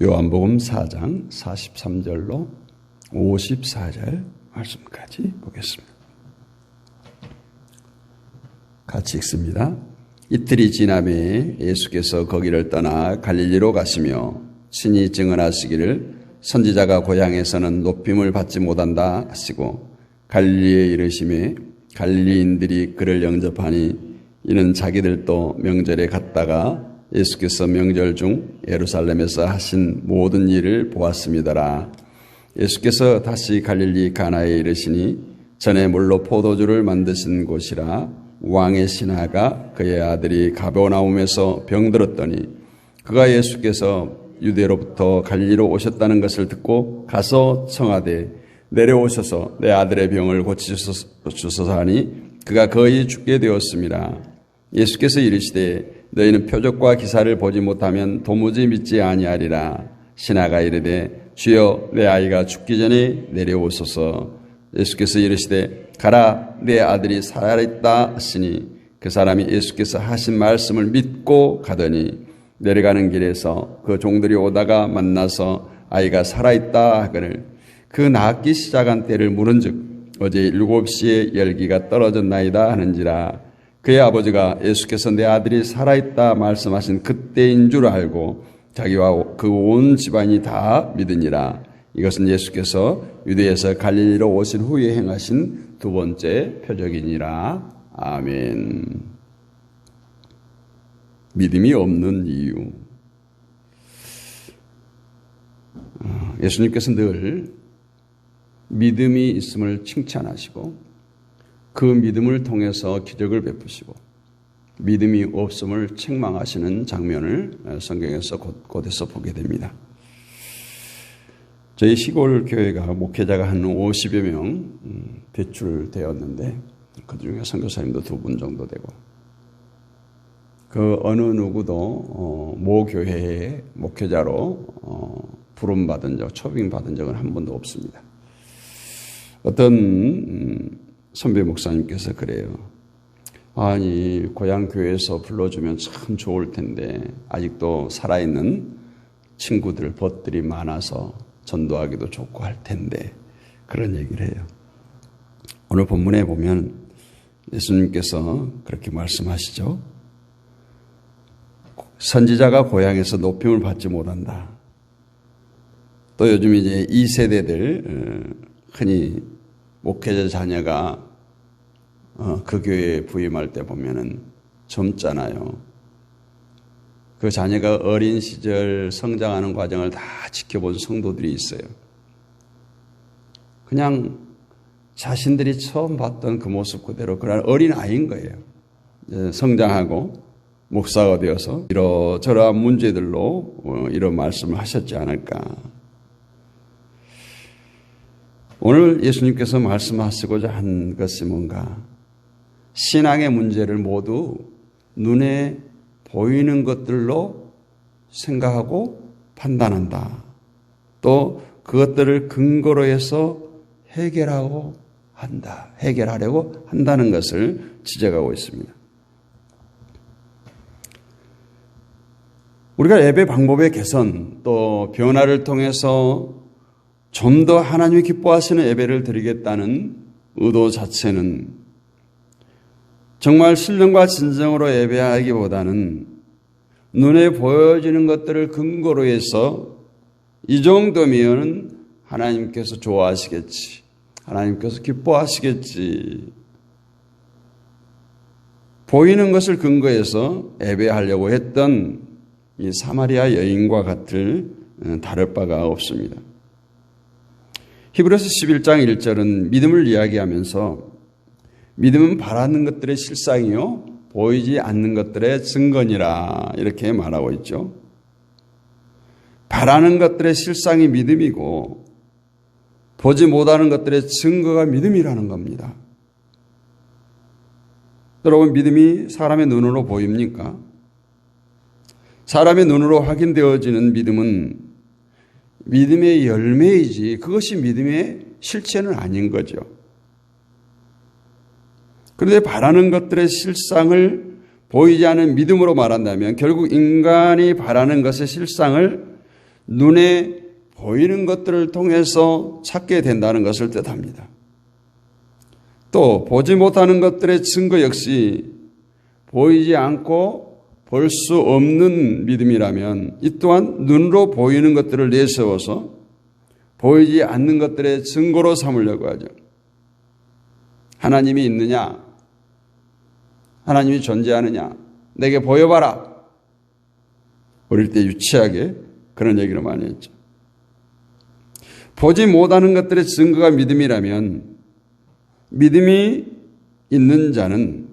요한복음 4장 43절로 54절 말씀까지 보겠습니다. 같이 읽습니다. 이틀이 지나매 예수께서 거기를 떠나 갈릴리로 가시며 친히 증언하시기를 선지자가 고향에서는 높임을 받지 못한다 하시고 갈릴리에 이르시매 갈릴리인들이 그를 영접하니 이는 자기들도 명절에 갔다가 예수께서 명절 중 예루살렘에서 하신 모든 일을 보았습니다라. 예수께서 다시 갈릴리 가나에 이르시니 전에 물로 포도주를 만드신 곳이라 왕의 신하가 그의 아들이 가버나움에서 병들었더니 그가 예수께서 유대로부터 갈릴리로 오셨다는 것을 듣고 가서 청하되 내려오셔서 내 아들의 병을 고치소서 하니 그가 거의 죽게 되었습니다. 예수께서 이르시되 너희는 표적과 기사를 보지 못하면 도무지 믿지 아니하리라. 신하가 이르되 주여 내 아이가 죽기 전에 내려오소서. 예수께서 이르시되 가라 내 아들이 살아있다 하시니 그 사람이 예수께서 하신 말씀을 믿고 가더니 내려가는 길에서 그 종들이 오다가 만나서 아이가 살아있다 하거늘 그 낫기 시작한 때를 물은즉 어제 7시에 열기가 떨어졌나이다 하는지라. 그의 아버지가 예수께서 내 아들이 살아있다 말씀하신 그때인 줄 알고 자기와 그 온 집안이 다 믿으니라. 이것은 예수께서 유대에서 갈릴리로 오신 후에 행하신 두 번째 표적이니라. 아멘. 믿음이 없는 이유. 예수님께서 늘 믿음이 있음을 칭찬하시고 그 믿음을 통해서 기적을 베푸시고 믿음이 없음을 책망하시는 장면을 성경에서 곳곳에서 보게 됩니다. 저희 시골 교회가 목회자가 한 50여 명 배출되었는데 그중에 선교사님도 2분 정도 되고 그 어느 누구도 모 교회의 목회자로 부름받은 적, 초빙받은 적은 한 번도 없습니다. 어떤 선배 목사님께서 그래요. 아니 고향 교회에서 불러주면 참 좋을 텐데 아직도 살아있는 친구들 벗들이 많아서 전도하기도 좋고 할 텐데 그런 얘기를 해요. 오늘 본문에 보면 예수님께서 그렇게 말씀하시죠. 선지자가 고향에서 높임을 받지 못한다. 또 요즘 이제 2세대들 흔히 목회자 자녀가 그 교회에 부임할 때 보면은 젊잖아요. 그 자녀가 어린 시절 성장하는 과정을 다 지켜본 성도들이 있어요. 그냥 자신들이 처음 봤던 그 모습 그대로 그런 어린 아이인 거예요. 성장하고 목사가 되어서 이러저러한 문제들로 이런 말씀을 하셨지 않을까. 오늘 예수님께서 말씀하시고자 한 것이 뭔가 신앙의 문제를 모두 눈에 보이는 것들로 생각하고 판단한다. 또 그것들을 근거로 해서 해결하려고 한다는 것을 지적하고 있습니다. 우리가 예배 방법의 개선 또 변화를 통해서 좀 더 하나님이 기뻐하시는 예배를 드리겠다는 의도 자체는 정말 신령과 진정으로 예배하기보다는 눈에 보여지는 것들을 근거로 해서 이 정도면 하나님께서 좋아하시겠지, 하나님께서 기뻐하시겠지, 보이는 것을 근거해서 예배하려고 했던 이 사마리아 여인과 다를 바가 없습니다. 히브리서 11장 1절은 믿음을 이야기하면서 믿음은 바라는 것들의 실상이요 보이지 않는 것들의 증거니라 이렇게 말하고 있죠. 바라는 것들의 실상이 믿음이고 보지 못하는 것들의 증거가 믿음이라는 겁니다. 여러분 믿음이 사람의 눈으로 보입니까? 사람의 눈으로 확인되어지는 믿음은 믿음의 열매이지 그것이 믿음의 실체는 아닌 거죠. 그런데 바라는 것들의 실상을 보이지 않는 믿음으로 말한다면 결국 인간이 바라는 것의 실상을 눈에 보이는 것들을 통해서 찾게 된다는 것을 뜻합니다. 또 보지 못하는 것들의 증거 역시 보이지 않고 볼 수 없는 믿음이라면 이 또한 눈으로 보이는 것들을 내세워서 보이지 않는 것들의 증거로 삼으려고 하죠. 하나님이 있느냐? 하나님이 존재하느냐? 내게 보여봐라. 어릴 때 유치하게 그런 얘기를 많이 했죠. 보지 못하는 것들의 증거가 믿음이라면 믿음이 있는 자는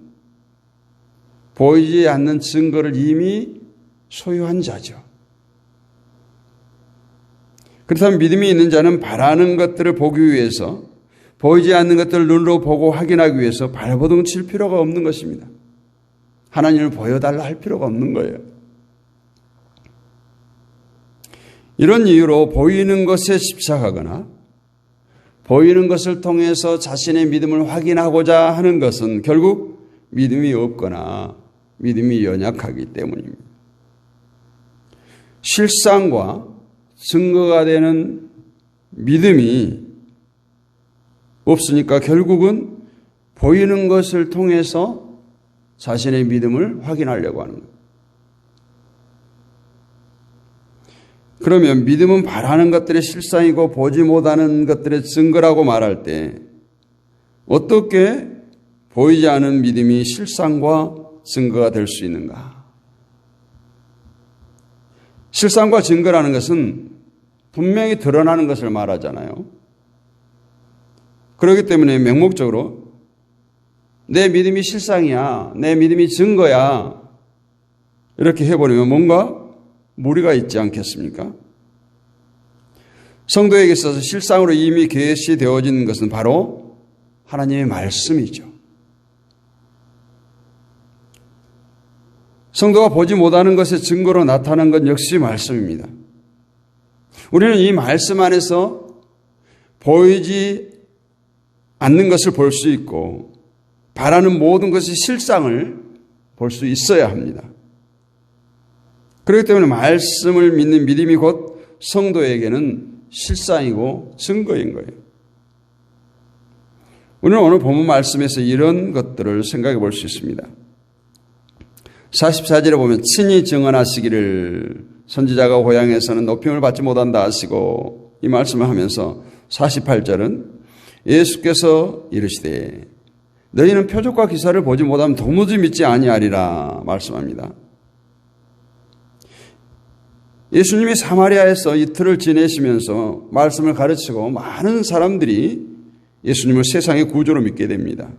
보이지 않는 증거를 이미 소유한 자죠. 그렇다면 믿음이 있는 자는 바라는 것들을 보기 위해서 보이지 않는 것들을 눈으로 보고 확인하기 위해서 발버둥 칠 필요가 없는 것입니다. 하나님을 보여달라 할 필요가 없는 거예요. 이런 이유로 보이는 것에 집착하거나 보이는 것을 통해서 자신의 믿음을 확인하고자 하는 것은 결국 믿음이 없거나 믿음이 연약하기 때문입니다. 실상과 증거가 되는 믿음이 없으니까 결국은 보이는 것을 통해서 자신의 믿음을 확인하려고 하는 거예요. 그러면 믿음은 바라는 것들의 실상이고 보지 못하는 것들의 증거라고 말할 때 어떻게 보이지 않은 믿음이 실상과 증거가 될 수 있는가? 실상과 증거라는 것은 분명히 드러나는 것을 말하잖아요. 그렇기 때문에 명목적으로 내 믿음이 실상이야, 내 믿음이 증거야 이렇게 해버리면 뭔가 무리가 있지 않겠습니까? 성도에게 있어서 실상으로 이미 계시되어진 것은 바로 하나님의 말씀이죠. 성도가 보지 못하는 것의 증거로 나타난 것 역시 말씀입니다. 우리는 이 말씀 안에서 보이지 않는 것을 볼 수 있고 바라는 모든 것의 실상을 볼 수 있어야 합니다. 그렇기 때문에 말씀을 믿는 믿음이 곧 성도에게는 실상이고 증거인 거예요. 우리는 오늘 본문 말씀에서 이런 것들을 생각해 볼 수 있습니다. 44절에 보면 친히 증언하시기를 선지자가 고향에서는 높임을 받지 못한다 하시고 이 말씀을 하면서 48절은 예수께서 이르시되 너희는 표적과 기사를 보지 못하면 도무지 믿지 아니하리라 말씀합니다. 예수님이 사마리아에서 이틀을 지내시면서 말씀을 가르치고 많은 사람들이 예수님을 세상의 구주로 믿게 됩니다.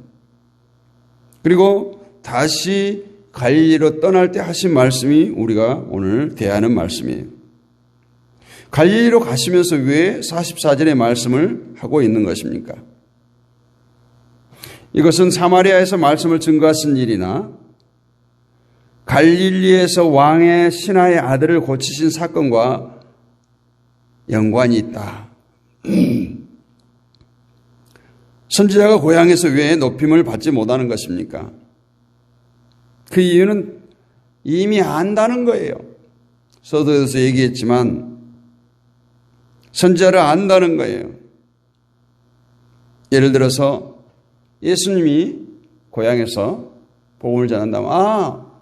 그리고 다시 갈릴리로 떠날 때 하신 말씀이 우리가 오늘 대하는 말씀이에요. 갈릴리로 가시면서 왜 44절의 말씀을 하고 있는 것입니까? 이것은 사마리아에서 말씀을 증거하신 일이나 갈릴리에서 왕의 신하의 아들을 고치신 사건과 연관이 있다. 선지자가 고향에서 왜 높임을 받지 못하는 것입니까? 그 이유는 이미 안다는 거예요. 서두에서 얘기했지만 선지자를 안다는 거예요. 예를 들어서 예수님이 고향에서 복음을 전한다면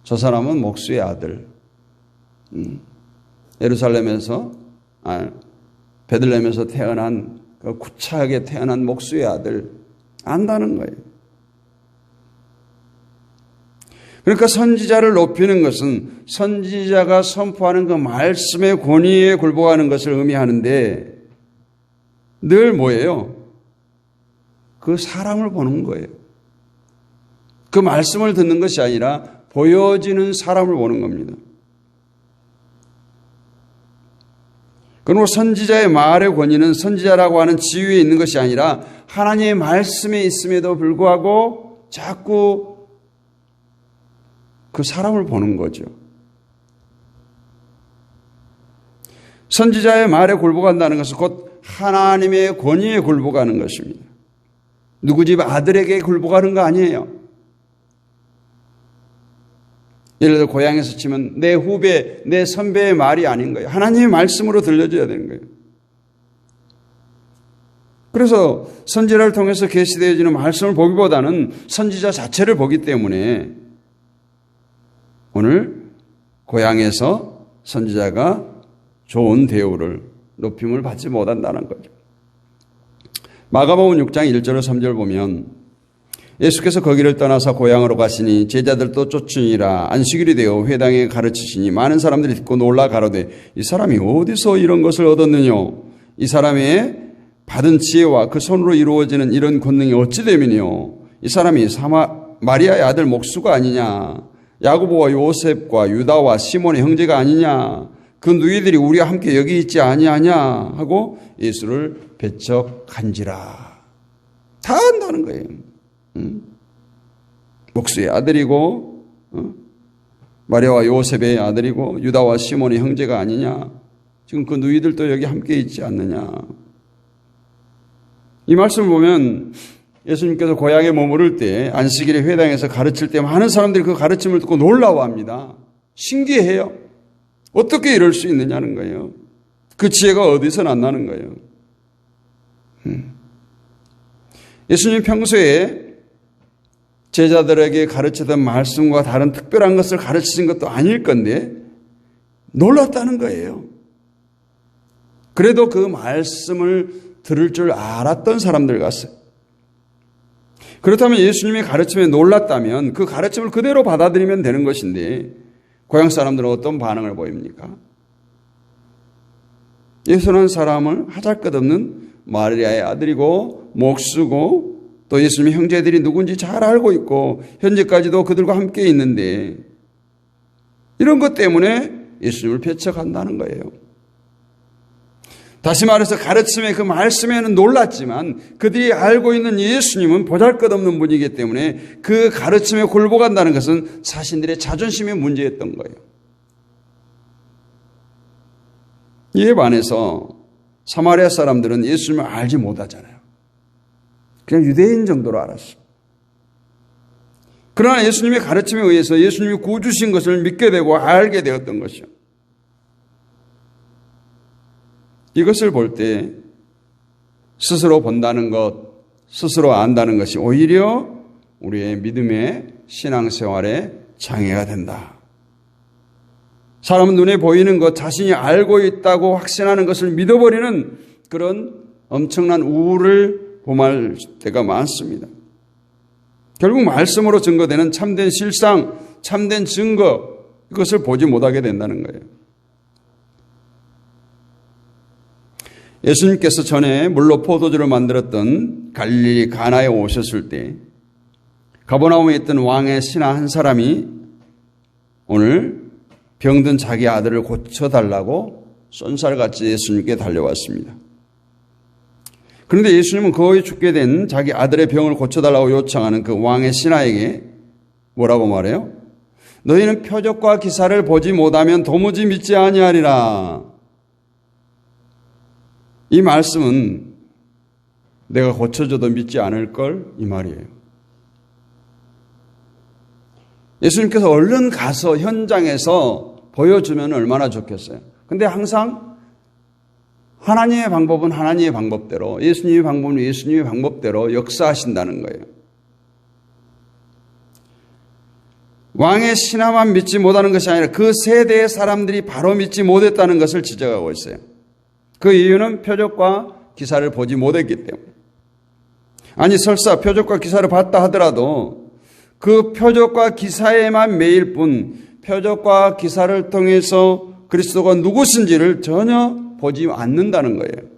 저 사람은 목수의 아들. 예루살렘에서 베들레헴에서 태어난 구차하게 태어난 목수의 아들 안다는 거예요. 그러니까 선지자를 높이는 것은 선지자가 선포하는 그 말씀의 권위에 굴복하는 것을 의미하는데 늘 뭐예요? 그 사람을 보는 거예요. 그 말씀을 듣는 것이 아니라 보여지는 사람을 보는 겁니다. 그리고 선지자의 말의 권위는 선지자라고 하는 지위에 있는 것이 아니라 하나님의 말씀에 있음에도 불구하고 자꾸 그 사람을 보는 거죠. 선지자의 말에 굴복한다는 것은 곧 하나님의 권위에 굴복하는 것입니다. 누구 집 아들에게 굴복하는 거 아니에요. 예를 들어 고향에서 치면 내 후배, 내 선배의 말이 아닌 거예요. 하나님의 말씀으로 들려줘야 되는 거예요. 그래서 선지자를 통해서 계시되어지는 말씀을 보기보다는 선지자 자체를 보기 때문에 오늘 고향에서 선지자가 좋은 대우를, 높임을 받지 못한다는 거죠. 마가복음 6장 1절로 3절 보면 예수께서 거기를 떠나서 고향으로 가시니 제자들도 쫓으니라. 안식일이 되어 회당에 가르치시니 많은 사람들이 듣고 놀라 가로되 이 사람이 어디서 이런 것을 얻었느냐. 이 사람의 받은 지혜와 그 손으로 이루어지는 이런 권능이 어찌 됨이뇨. 이 사람이 마리아의 아들 목수가 아니냐. 야고보와 요셉과 유다와 시몬의 형제가 아니냐. 그 누이들이 우리와 함께 여기 있지 아니하냐 하고 예수를 배척한지라. 다 안다는 거예요. 목수의 아들이고 마리아와 요셉의 아들이고 유다와 시몬의 형제가 아니냐. 지금 그 누이들도 여기 함께 있지 않느냐. 이 말씀을 보면 예수님께서 고향에 머무를 때 안식일에 회당에서 가르칠 때 많은 사람들이 그 가르침을 듣고 놀라워합니다. 신기해요. 어떻게 이럴 수 있느냐는 거예요. 그 지혜가 어디서 났나는 거예요. 예수님 평소에 제자들에게 가르치던 말씀과 다른 특별한 것을 가르치신 것도 아닐 건데 놀랐다는 거예요. 그래도 그 말씀을 들을 줄 알았던 사람들 같아요. 그렇다면 예수님의 가르침에 놀랐다면 그 가르침을 그대로 받아들이면 되는 것인데 고향 사람들은 어떤 반응을 보입니까? 예수는 사람을 하잘것없는 마리아의 아들이고 목수고 또 예수님의 형제들이 누군지 잘 알고 있고 현재까지도 그들과 함께 있는데 이런 것 때문에 예수님을 배척한다는 거예요. 다시 말해서 가르침의 그 말씀에는 놀랐지만 그들이 알고 있는 예수님은 보잘것없는 분이기 때문에 그 가르침에 굴복한다는 것은 자신들의 자존심의 문제였던 거예요. 이에 반해서 사마리아 사람들은 예수님을 알지 못하잖아요. 그냥 유대인 정도로 알았어. 그러나 예수님의 가르침에 의해서 예수님이 구주신 것을 믿게 되고 알게 되었던 것이요. 이것을 볼 때 스스로 본다는 것, 스스로 안다는 것이 오히려 우리의 믿음의 신앙생활에 장애가 된다. 사람은 눈에 보이는 것, 자신이 알고 있다고 확신하는 것을 믿어버리는 그런 엄청난 우울을 범할 때가 많습니다. 결국 말씀으로 증거되는 참된 실상, 참된 증거, 이것을 보지 못하게 된다는 거예요. 예수님께서 전에 물로 포도주를 만들었던 갈릴리 가나에 오셨을 때 가버나움에 있던 왕의 신하 한 사람이 오늘 병든 자기 아들을 고쳐달라고 쏜살같이 예수님께 달려왔습니다. 그런데 예수님은 거의 죽게 된 자기 아들의 병을 고쳐달라고 요청하는 그 왕의 신하에게 뭐라고 말해요? 너희는 표적과 기사를 보지 못하면 도무지 믿지 아니하리라. 이 말씀은 내가 고쳐줘도 믿지 않을걸 이 말이에요. 예수님께서 얼른 가서 현장에서 보여주면 얼마나 좋겠어요. 근데 항상 하나님의 방법은 하나님의 방법대로, 예수님의 방법은 예수님의 방법대로 역사하신다는 거예요. 왕의 신하만 믿지 못하는 것이 아니라 그 세대의 사람들이 바로 믿지 못했다는 것을 지적하고 있어요. 그 이유는 표적과 기사를 보지 못했기 때문에. 아니 설사 표적과 기사를 봤다 하더라도 그 표적과 기사에만 매일 뿐 표적과 기사를 통해서 그리스도가 누구신지를 전혀 보지 않는다는 거예요.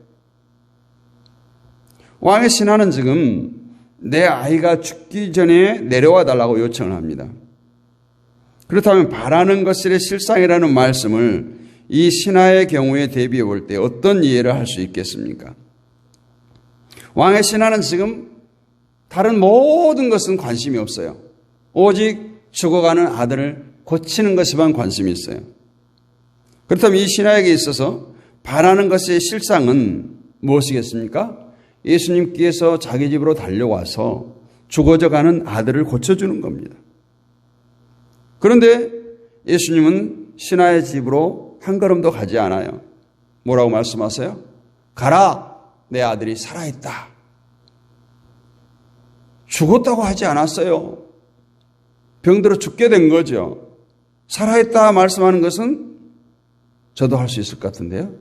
왕의 신하는 지금 내 아이가 죽기 전에 내려와 달라고 요청을 합니다. 그렇다면 바라는 것이 실상이라는 말씀을 이 신하의 경우에 대비해 볼 때 어떤 이해를 할 수 있겠습니까? 왕의 신하는 지금 다른 모든 것은 관심이 없어요. 오직 죽어가는 아들을 고치는 것에만 관심이 있어요. 그렇다면 이 신하에게 있어서 바라는 것의 실상은 무엇이겠습니까? 예수님께서 자기 집으로 달려와서 죽어져가는 아들을 고쳐주는 겁니다. 그런데 예수님은 신하의 집으로 한 걸음도 가지 않아요. 뭐라고 말씀하세요? 가라, 내 아들이 살아있다. 죽었다고 하지 않았어요. 병들어 죽게 된 거죠. 살아있다 말씀하는 것은 저도 할 수 있을 것 같은데요.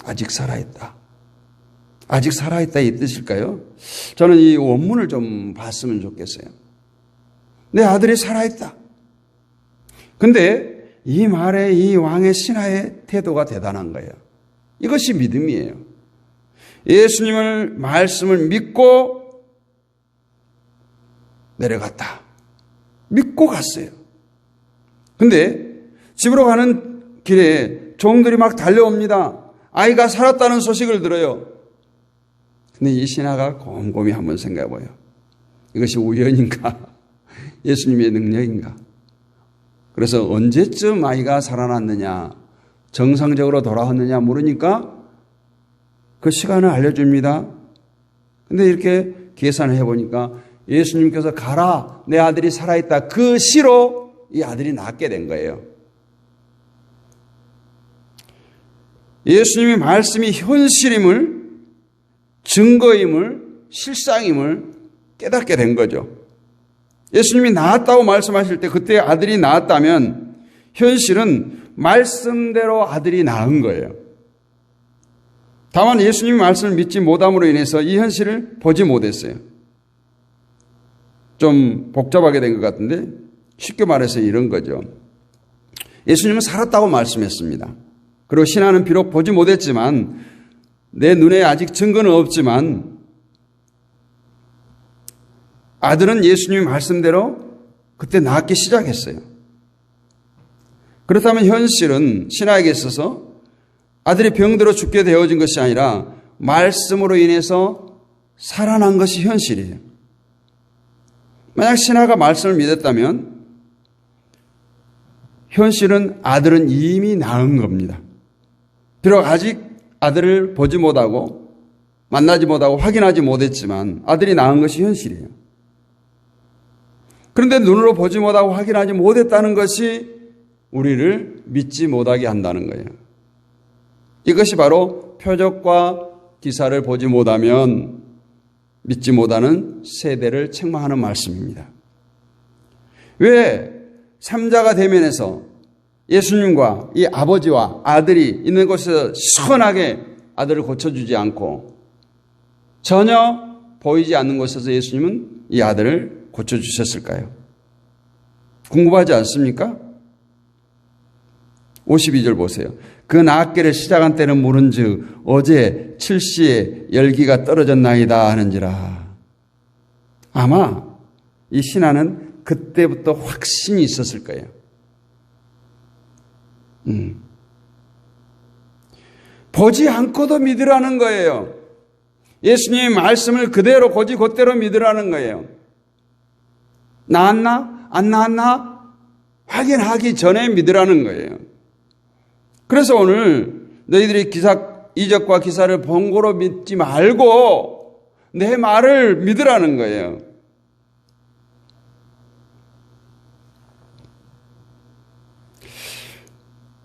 아직 살아있다. 아직 살아있다 이 뜻일까요? 저는 이 원문을 좀 봤으면 좋겠어요. 내 아들이 살아있다. 근데 이 말에 이 왕의 신하의 태도가 대단한 거예요. 이것이 믿음이에요. 예수님을 말씀을 믿고 내려갔다. 믿고 갔어요. 근데 집으로 가는 길에 종들이 막 달려옵니다. 아이가 살았다는 소식을 들어요. 근데 이 신하가 곰곰이 한번 생각해 봐요. 이것이 우연인가? 예수님의 능력인가? 그래서 언제쯤 아이가 살아났느냐, 정상적으로 돌아왔느냐 물으니까 그 시간을 알려줍니다. 근데 이렇게 계산을 해보니까 예수님께서 가라, 내 아들이 살아있다. 그 시로 이 아들이 낫게 된 거예요. 예수님의 말씀이 현실임을, 증거임을, 실상임을 깨닫게 된 거죠. 예수님이 나았다고 말씀하실 때 그때 아들이 나았다면 현실은 말씀대로 아들이 낳은 거예요. 다만 예수님의 말씀을 믿지 못함으로 인해서 이 현실을 보지 못했어요. 좀 복잡하게 된 것 같은데 쉽게 말해서 이런 거죠. 예수님은 살았다고 말씀했습니다. 그리고 신하는 비록 보지 못했지만 내 눈에 아직 증거는 없지만 아들은 예수님의 말씀대로 그때 낳기 시작했어요. 그렇다면 현실은 신하에게 있어서 아들이 병들어 죽게 되어진 것이 아니라 말씀으로 인해서 살아난 것이 현실이에요. 만약 신하가 말씀을 믿었다면 현실은 아들은 이미 낳은 겁니다. 비록 아직 아들을 보지 못하고 만나지 못하고 확인하지 못했지만 아들이 낳은 것이 현실이에요. 그런데 눈으로 보지 못하고 확인하지 못했다는 것이 우리를 믿지 못하게 한다는 거예요. 이것이 바로 표적과 기사를 보지 못하면 믿지 못하는 세대를 책망하는 말씀입니다. 왜 삼자가 대면해서 예수님과 이 아버지와 아들이 있는 곳에서 시원하게 아들을 고쳐주지 않고 전혀 보이지 않는 곳에서 예수님은 이 아들을 고쳐주셨을까요? 궁금하지 않습니까? 52절 보세요. 그 낫기를 시작한 때는 물은즉 어제 7시에 열기가 떨어졌나이다 하는지라. 아마 이 신하는 그때부터 확신이 있었을 거예요. 보지 않고도 믿으라는 거예요. 예수님의 말씀을 그대로 곧대로 믿으라는 거예요. 나았나? 안 나았나? 확인하기 전에 믿으라는 거예요. 그래서 오늘 너희들이 이적과 기사를 번거로 믿지 말고 내 말을 믿으라는 거예요.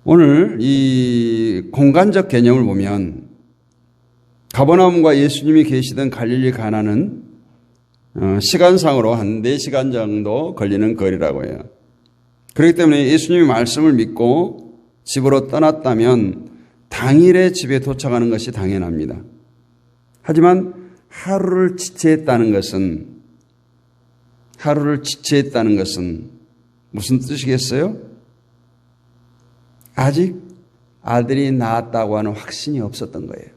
오늘 이 공간적 개념을 보면 가버나움과 예수님이 계시던 갈릴리 가나는 시간상으로 한 4시간 정도 걸리는 거리라고 해요. 그렇기 때문에 예수님의 말씀을 믿고 집으로 떠났다면 당일에 집에 도착하는 것이 당연합니다. 하지만 하루를 지체했다는 것은 무슨 뜻이겠어요? 아직 아들이 낳았다고 하는 확신이 없었던 거예요.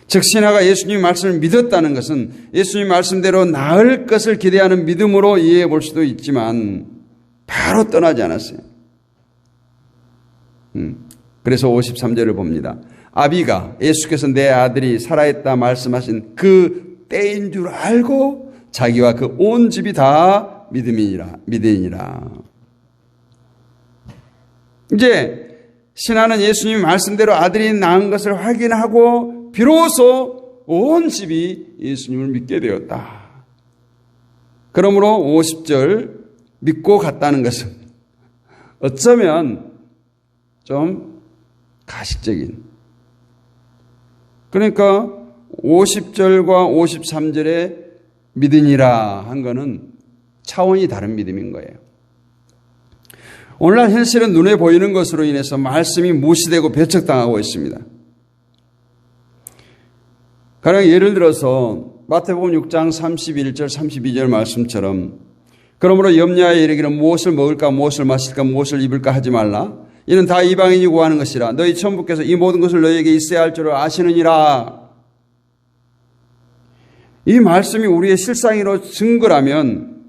즉 신하가 예수님 말씀을 믿었다는 것은 예수님 말씀대로 나을 것을 기대하는 믿음으로 이해해 볼 수도 있지만 바로 떠나지 않았어요. 그래서 53절을 봅니다. 아비가 예수께서 내 아들이 살아있다 말씀하신 그 때인 줄 알고 자기와 그 온 집이 다 믿으니라. 이제 신하는 예수님 말씀대로 아들이 낳은 것을 확인하고 비로소 온 집이 예수님을 믿게 되었다. 그러므로 50절 믿고 갔다는 것은 어쩌면 좀 가식적인, 그러니까 50절과 53절에 믿으니라 한 거는 차원이 다른 믿음인 거예요. 오늘날 현실은 눈에 보이는 것으로 인해서 말씀이 무시되고 배척당하고 있습니다. 가령 예를 들어서 마태복음 6장 31절 32절 말씀처럼 그러므로 염려하여 이르기를 무엇을 먹을까 무엇을 마실까 무엇을 입을까 하지 말라. 이는 다 이방인이 구하는 것이라. 너희 천부께서 이 모든 것을 너희에게 있어야 할 줄을 아시느니라. 이 말씀이 우리의 실상으로 증거라면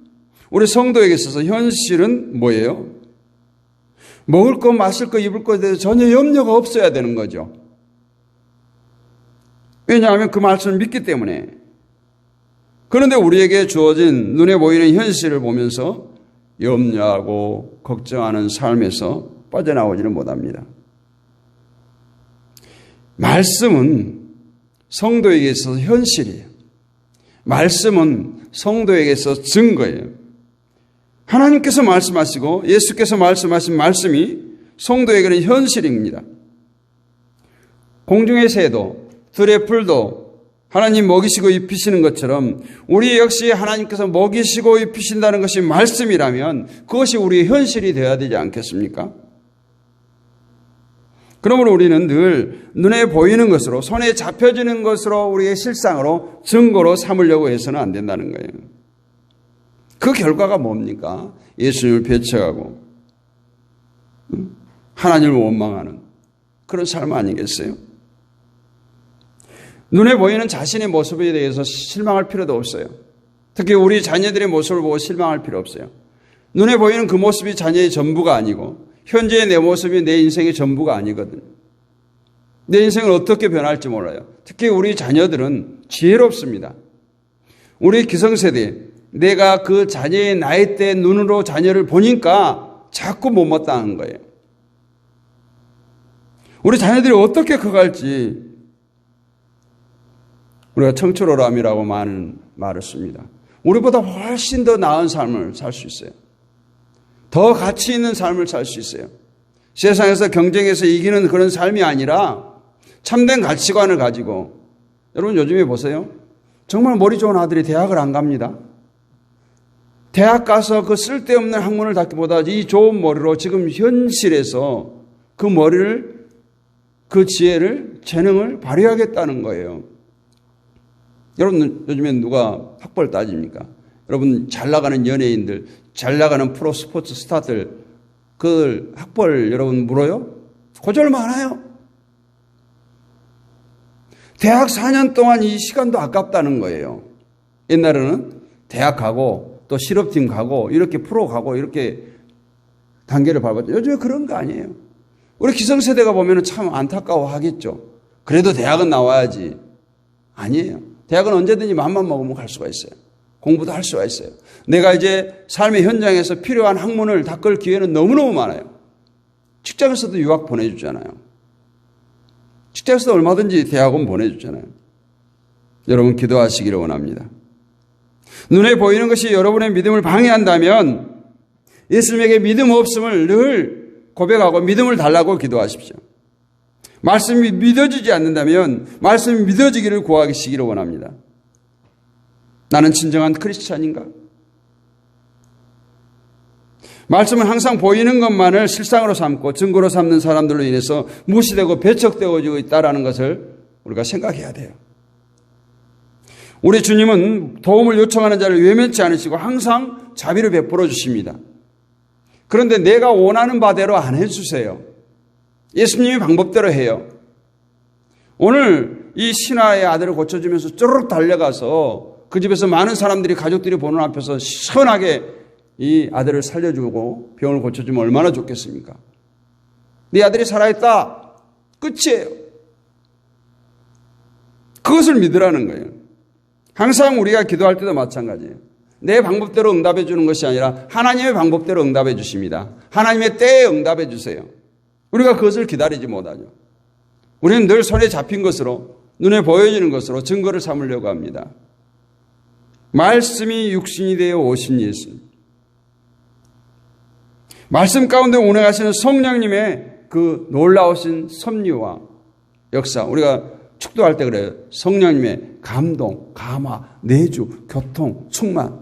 우리 성도에게 있어서 현실은 뭐예요? 먹을 거 마실 거 입을 거에 대해서 전혀 염려가 없어야 되는 거죠. 왜냐하면 그 말씀을 믿기 때문에. 그런데 우리에게 주어진 눈에 보이는 현실을 보면서 염려하고 걱정하는 삶에서 빠져나오지는 못합니다. 말씀은 성도에게 있어서 현실이에요. 말씀은 성도에게 있어서 증거예요. 하나님께서 말씀하시고 예수께서 말씀하신 말씀이 성도에게는 현실입니다. 공중의 새도 들의 풀도 하나님 먹이시고 입히시는 것처럼 우리 역시 하나님께서 먹이시고 입히신다는 것이 말씀이라면 그것이 우리의 현실이 되어야 되지 않겠습니까? 그러므로 우리는 늘 눈에 보이는 것으로 손에 잡혀지는 것으로 우리의 실상으로 증거로 삼으려고 해서는 안 된다는 거예요. 그 결과가 뭡니까? 예수님을 배척하고 하나님을 원망하는 그런 삶 아니겠어요? 눈에 보이는 자신의 모습에 대해서 실망할 필요도 없어요. 특히 우리 자녀들의 모습을 보고 실망할 필요 없어요. 눈에 보이는 그 모습이 자녀의 전부가 아니고 현재의 내 모습이 내 인생의 전부가 아니거든요. 내 인생을 어떻게 변할지 몰라요. 특히 우리 자녀들은 지혜롭습니다. 우리 기성세대, 내가 그 자녀의 나이대 눈으로 자녀를 보니까 자꾸 못마땅한 거예요. 우리 자녀들이 어떻게 커갈지 우리가 청출어람이라고 많은 말을 씁니다. 우리보다 훨씬 더 나은 삶을 살 수 있어요. 더 가치 있는 삶을 살 수 있어요. 세상에서 경쟁해서 이기는 그런 삶이 아니라 참된 가치관을 가지고, 여러분 요즘에 보세요. 정말 머리 좋은 아들이 대학을 안 갑니다. 대학 가서 그 쓸데없는 학문을 닫기보다 이 좋은 머리로 지금 현실에서 그 머리를, 그 지혜를, 재능을 발휘하겠다는 거예요. 여러분 요즘엔 누가 학벌 따집니까? 여러분 잘 나가는 연예인들, 잘 나가는 프로 스포츠 스타들 그 학벌 여러분 물어요? 고졸 많아요. 대학 4년 동안 이 시간도 아깝다는 거예요. 옛날에는 대학 가고 또 실업팀 가고 이렇게 프로 가고 이렇게 단계를 밟았죠. 요즘에 그런 거 아니에요. 우리 기성세대가 보면 참 안타까워하겠죠. 그래도 대학은 나와야지. 아니에요. 대학은 언제든지 맘만 먹으면 갈 수가 있어요. 공부도 할 수가 있어요. 내가 이제 삶의 현장에서 필요한 학문을 닦을 기회는 너무너무 많아요. 직장에서도 유학 보내주잖아요. 직장에서도 얼마든지 대학원 보내주잖아요. 여러분 기도하시기를 원합니다. 눈에 보이는 것이 여러분의 믿음을 방해한다면 예수님에게 믿음 없음을 늘 고백하고 믿음을 달라고 기도하십시오. 말씀이 믿어지지 않는다면 말씀이 믿어지기를 구하시기를 원합니다. 나는 진정한 크리스찬인가? 말씀은 항상 보이는 것만을 실상으로 삼고 증거로 삼는 사람들로 인해서 무시되고 배척되어지고 있다는 것을 우리가 생각해야 돼요. 우리 주님은 도움을 요청하는 자를 외면치 않으시고 항상 자비를 베풀어 주십니다. 그런데 내가 원하는 바대로 안 해주세요. 예수님이 방법대로 해요. 오늘 이 신하의 아들을 고쳐주면서 쪼르륵 달려가서 그 집에서 많은 사람들이 가족들이 보는 앞에서 시원하게 이 아들을 살려주고 병을 고쳐주면 얼마나 좋겠습니까? 네 아들이 살아있다. 끝이에요. 그것을 믿으라는 거예요. 항상 우리가 기도할 때도 마찬가지예요. 내 방법대로 응답해 주는 것이 아니라 하나님의 방법대로 응답해 주십니다. 하나님의 때에 응답해 주세요. 우리가 그것을 기다리지 못하죠. 우리는 늘 손에 잡힌 것으로 눈에 보여지는 것으로 증거를 삼으려고 합니다. 말씀이 육신이 되어 오신 예수님. 말씀 가운데 운행하시는 성령님의 그 놀라우신 섭리와 역사. 우리가 축도할 때 그래요. 성령님의 감동, 감화, 내주, 교통, 충만.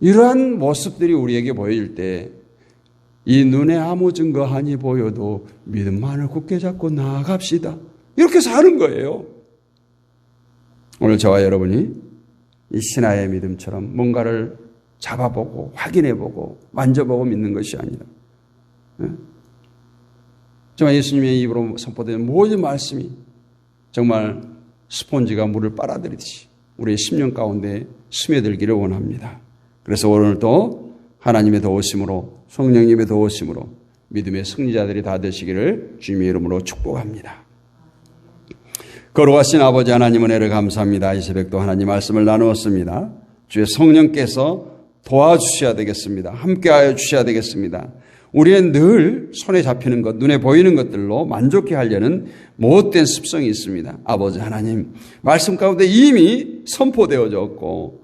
이러한 모습들이 우리에게 보여질 때 이 눈에 아무 증거 하니 보여도 믿음만을 굳게 잡고 나아갑시다. 이렇게 사는 거예요. 오늘 저와 여러분이 이 신하의 믿음처럼 뭔가를 잡아보고 확인해보고 만져보고 믿는 것이 아니라 정말 예수님의 입으로 선포되는 모든 말씀이 정말 스폰지가 물을 빨아들이듯이 우리의 심령 가운데 스며들기를 원합니다. 그래서 오늘도 하나님의 도우심으로 성령님의 도우심으로 믿음의 승리자들이 다 되시기를 주님의 이름으로 축복합니다. 거룩하신 아버지 하나님 은혜를 감사합니다. 이 새벽도 하나님 말씀을 나누었습니다. 주의 성령께서 도와주셔야 되겠습니다. 함께하여 주셔야 되겠습니다. 우리는 늘 손에 잡히는 것, 눈에 보이는 것들로 만족해 하려는 못된 습성이 있습니다. 아버지 하나님, 말씀 가운데 이미 선포되어졌고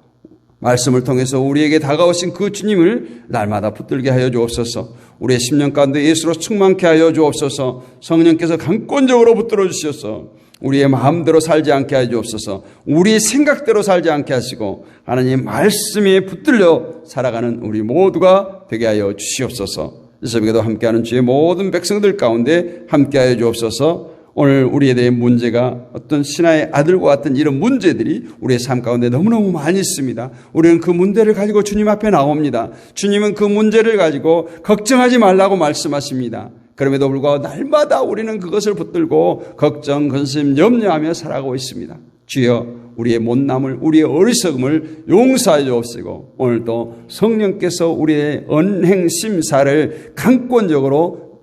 말씀을 통해서 우리에게 다가오신 그 주님을 날마다 붙들게 하여 주옵소서. 우리의 심령 가운데 예수로 충만케 하여 주옵소서. 성령께서 강권적으로 붙들어 주셔서 우리의 마음대로 살지 않게 하여 주옵소서. 우리의 생각대로 살지 않게 하시고 하나님의 말씀에 붙들려 살아가는 우리 모두가 되게 하여 주시옵소서. 이 새벽에도 함께하는 주의 모든 백성들 가운데 함께하여 주옵소서. 오늘 우리에 대해 문제가 어떤 신하의 아들과 같은 이런 문제들이 우리의 삶 가운데 너무너무 많이 있습니다. 우리는 그 문제를 가지고 주님 앞에 나옵니다. 주님은 그 문제를 가지고 걱정하지 말라고 말씀하십니다. 그럼에도 불구하고 날마다 우리는 그것을 붙들고 걱정, 근심, 염려하며 살아가고 있습니다. 주여, 우리의 못남을, 우리의 어리석음을 용서하여 주옵시고 오늘도 성령께서 우리의 언행 심사를 강권적으로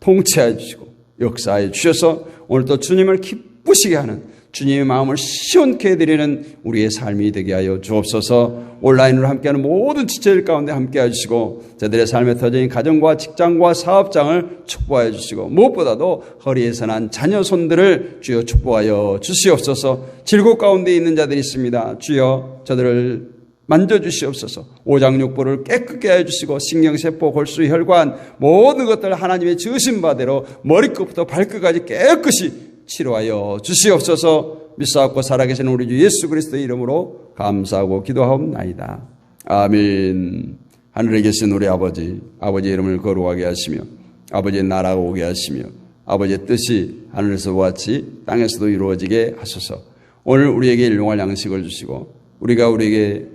통치하여 주시고 역사해 주셔서 오늘도 주님을 기쁘시게 하는 주님의 마음을 시원케 해드리는 우리의 삶이 되게 하여 주옵소서. 온라인으로 함께하는 모든 지체들 가운데 함께해 주시고 저들의 삶의 터전인 가정과 직장과 사업장을 축복하여 주시고 무엇보다도 허리에서 난 자녀 손들을 주여 축복하여 주시옵소서. 질곡 가운데 있는 자들이 있습니다. 주여 저들을 만져주시옵소서. 오장육부를 깨끗게 해주시고 신경세포, 골수, 혈관 모든 것들 하나님의 지으신 바대로 머리끝부터 발끝까지 깨끗이 치료하여 주시옵소서. 믿사옵고 살아계신 우리 주 예수 그리스도의 이름으로 감사하고 기도하옵나이다. 아멘. 하늘에 계신 우리 아버지, 아버지의 이름을 거룩하게 하시며 아버지의 나라가 오게 하시며 아버지의 뜻이 하늘에서와 같이 땅에서도 이루어지게 하소서. 오늘 우리에게 일용할 양식을 주시고 우리가 우리에게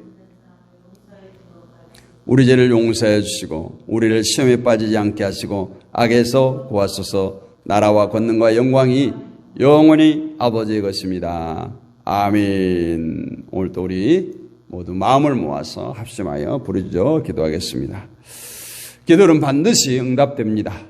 우리 죄를 용서해 주시고 우리를 시험에 빠지지 않게 하시고 악에서 구하소서. 나라와 권능과 영광이 영원히 아버지의 것입니다. 아멘. 오늘도 우리 모두 마음을 모아서 합심하여 부르짖어 기도하겠습니다. 기도는 반드시 응답됩니다.